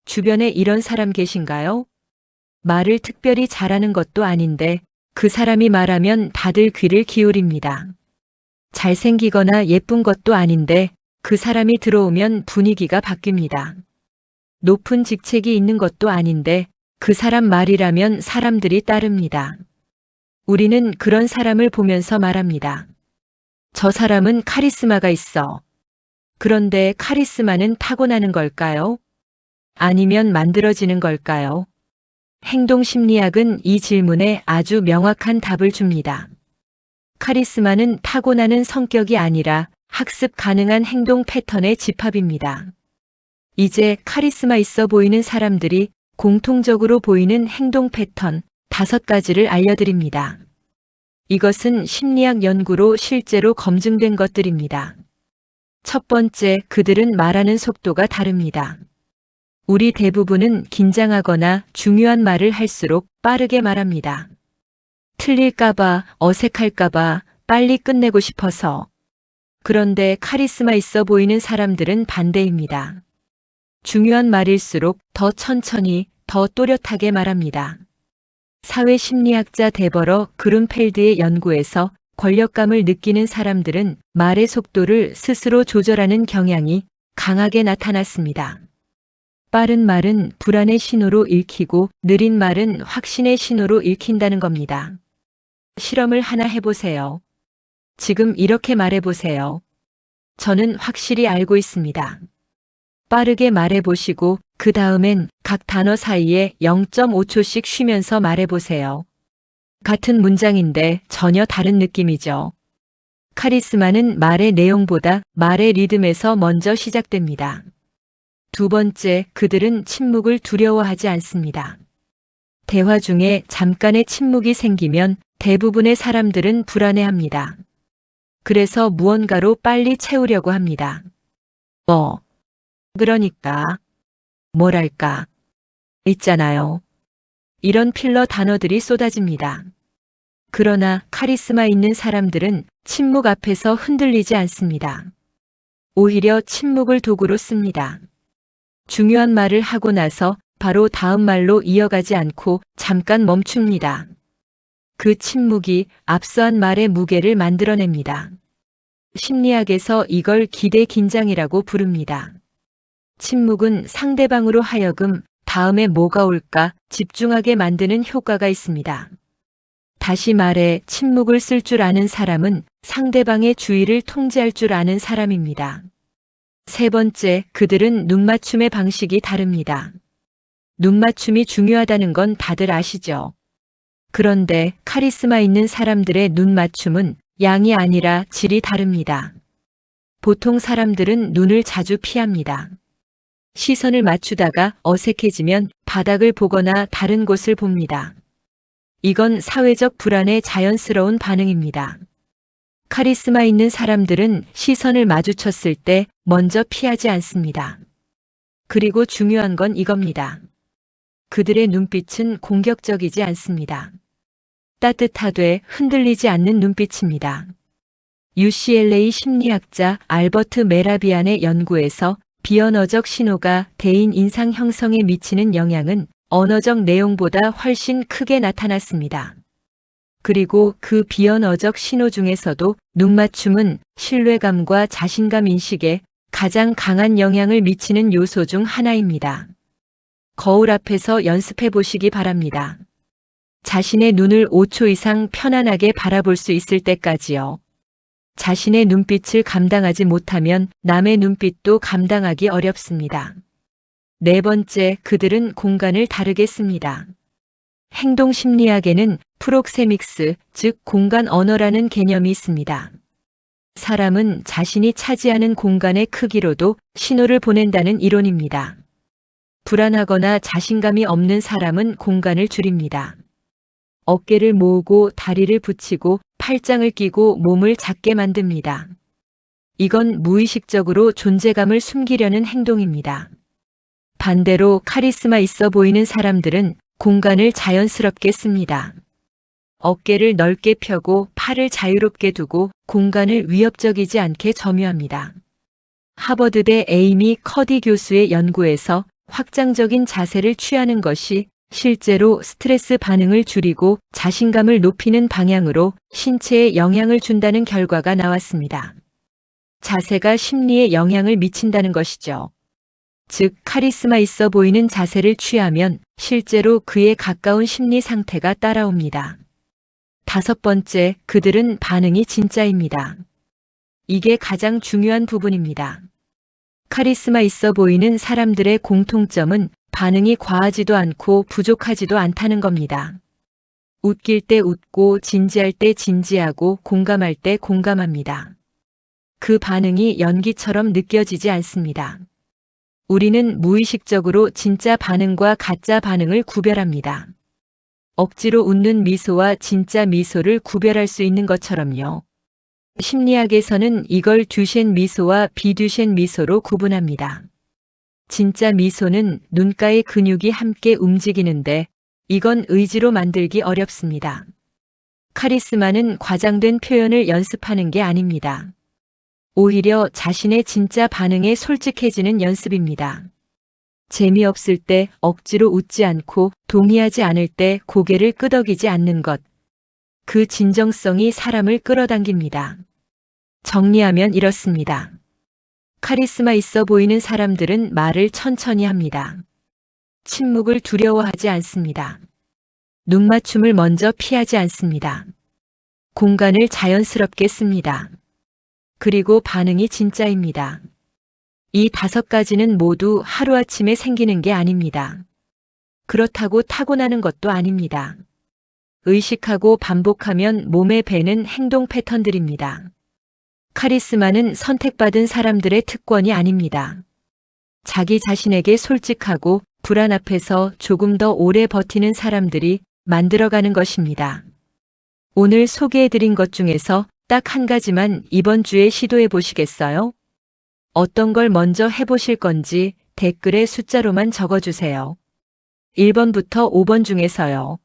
주변에 이런 사람 계신가요? 말을 특별히 잘하는 것도 아닌데 그 사람이 말하면 다들 귀를 기울입니다. 잘생기거나 예쁜 것도 아닌데 그 사람이 들어오면 분위기가 바뀝니다. 높은 직책이 있는 것도 아닌데 그 사람 말이라면 사람들이 따릅니다. 우리는 그런 사람을 보면서 말합니다. 저 사람은 카리스마가 있어. 그런데 카리스마는 타고나는 걸까요? 아니면 만들어지는 걸까요? 행동심리학은 이 질문에 아주 명확한 답을 줍니다. 카리스마는 타고나는 성격이 아니라 학습 가능한 행동 패턴의 집합입니다. 이제 카리스마 있어 보이는 사람들이 공통적으로 보이는 행동 패턴 5가지를 알려드립니다. 이것은 심리학 연구로 실제로 검증된 것들입니다. 첫 번째, 그들은 말하는 속도가 다릅니다. 우리 대부분은 긴장하거나 중요한 말을 할수록 빠르게 말합니다. 틀릴까봐, 어색할까봐, 빨리 끝내고 싶어서. 그런데 카리스마 있어 보이는 사람들은 반대입니다. 중요한 말일수록 더 천천히, 더 또렷하게 말합니다. 사회심리학자 데버러 그룬펠드의 연구에서 권력감을 느끼는 사람들은 말의 속도를 스스로 조절하는 경향이 강하게 나타났습니다. 빠른 말은 불안의 신호로 읽히고 느린 말은 확신의 신호로 읽힌다는 겁니다. 실험을 하나 해보세요. 지금 이렇게 말해보세요. 저는 확실히 알고 있습니다. 빠르게 말해보시고 그 다음엔 각 단어 사이에 0.5초씩 쉬면서 말해보세요. 같은 문장인데 전혀 다른 느낌이죠. 카리스마는 말의 내용보다 말의 리듬에서 먼저 시작됩니다. 두 번째, 그들은 침묵을 두려워하지 않습니다. 대화 중에 잠깐의 침묵이 생기면 대부분의 사람들은 불안해합니다. 그래서 무언가로 빨리 채우려고 합니다. 그러니까, 뭐랄까, 있잖아요. 이런 필러 단어들이 쏟아집니다. 그러나 카리스마 있는 사람들은 침묵 앞에서 흔들리지 않습니다. 오히려 침묵을 도구로 씁니다. 중요한 말을 하고 나서 바로 다음 말로 이어가지 않고 잠깐 멈춥니다. 그 침묵이 앞서한 말의 무게를 만들어냅니다. 심리학에서 이걸 기대 긴장이라고 부릅니다. 침묵은 상대방으로 하여금 다음에 뭐가 올까 집중하게 만드는 효과가 있습니다. 다시 말해 침묵을 쓸 줄 아는 사람은 상대방의 주의를 통제할 줄 아는 사람입니다. 세 번째, 그들은 눈맞춤의 방식이 다릅니다. 눈맞춤이 중요하다는 건 다들 아시죠? 그런데 카리스마 있는 사람들의 눈맞춤은 양이 아니라 질이 다릅니다. 보통 사람들은 눈을 자주 피합니다. 시선을 맞추다가 어색해지면 바닥을 보거나 다른 곳을 봅니다. 이건 사회적 불안의 자연스러운 반응입니다. 카리스마 있는 사람들은 시선을 마주쳤을 때 먼저 피하지 않습니다. 그리고 중요한 건 이겁니다. 그들의 눈빛은 공격적이지 않습니다. 따뜻하되 흔들리지 않는 눈빛입니다. UCLA 심리학자 알버트 메라비안의 연구에서 비언어적 신호가 대인 인상 형성에 미치는 영향은 언어적 내용보다 훨씬 크게 나타났습니다. 그리고 그 비언어적 신호 중에서도 눈맞춤은 신뢰감과 자신감 인식에 가장 강한 영향을 미치는 요소 중 하나입니다. 거울 앞에서 연습해 보시기 바랍니다. 자신의 눈을 5초 이상 편안하게 바라볼 수 있을 때까지요. 자신의 눈빛을 감당하지 못하면 남의 눈빛도 감당하기 어렵습니다. 네 번째, 그들은 공간을 다르게 씁니다. 행동심리학에는 프록세믹스, 즉 공간 언어라는 개념이 있습니다. 사람은 자신이 차지하는 공간의 크기로도 신호를 보낸다는 이론입니다. 불안하거나 자신감이 없는 사람은 공간을 줄입니다. 어깨를 모으고 다리를 붙이고 팔짱을 끼고 몸을 작게 만듭니다. 이건 무의식적으로 존재감을 숨기려는 행동입니다. 반대로 카리스마 있어 보이는 사람들은 공간을 자연스럽게 씁니다. 어깨를 넓게 펴고 팔을 자유롭게 두고 공간을 위협적이지 않게 점유합니다. 하버드대 에이미 커디 교수의 연구에서 확장적인 자세를 취하는 것이 실제로 스트레스 반응을 줄이고 자신감을 높이는 방향으로 신체에 영향을 준다는 결과가 나왔습니다. 자세가 심리에 영향을 미친다는 것이죠. 즉, 카리스마 있어 보이는 자세를 취하면 실제로 그에 가까운 심리 상태가 따라옵니다. 5번째, 그들은 반응이 진짜입니다. 이게 가장 중요한 부분입니다. 카리스마 있어 보이는 사람들의 공통점은 반응이 과하지도 않고 부족하지도 않다는 겁니다. 웃길 때 웃고 진지할 때 진지하고 공감할 때 공감합니다. 그 반응이 연기처럼 느껴지지 않습니다. 우리는 무의식적으로 진짜 반응과 가짜 반응을 구별합니다. 억지로 웃는 미소와 진짜 미소를 구별할 수 있는 것처럼요. 심리학에서는 이걸 듀셴 미소와 비듀셴 미소로 구분합니다. 진짜 미소는 눈가의 근육이 함께 움직이는데 이건 의지로 만들기 어렵습니다. 카리스마는 과장된 표현을 연습하는 게 아닙니다. 오히려 자신의 진짜 반응에 솔직해지는 연습입니다. 재미없을 때 억지로 웃지 않고 동의하지 않을 때 고개를 끄덕이지 않는 것. 그 진정성이 사람을 끌어당깁니다. 정리하면 이렇습니다. 카리스마 있어 보이는 사람들은 말을 천천히 합니다. 침묵을 두려워하지 않습니다. 눈맞춤을 먼저 피하지 않습니다. 공간을 자연스럽게 씁니다. 그리고 반응이 진짜입니다. 이 5가지는 모두 하루아침에 생기는 게 아닙니다. 그렇다고 타고나는 것도 아닙니다. 의식하고 반복하면 몸에 배는 행동 패턴들입니다. 카리스마는 선택받은 사람들의 특권이 아닙니다. 자기 자신에게 솔직하고 불안 앞에서 조금 더 오래 버티는 사람들이 만들어가는 것입니다. 오늘 소개해드린 것 중에서 딱 한 가지만 이번 주에 시도해 보시겠어요? 어떤 걸 먼저 해보실 건지 댓글에 숫자로만 적어주세요. 1번부터 5번 중에서요.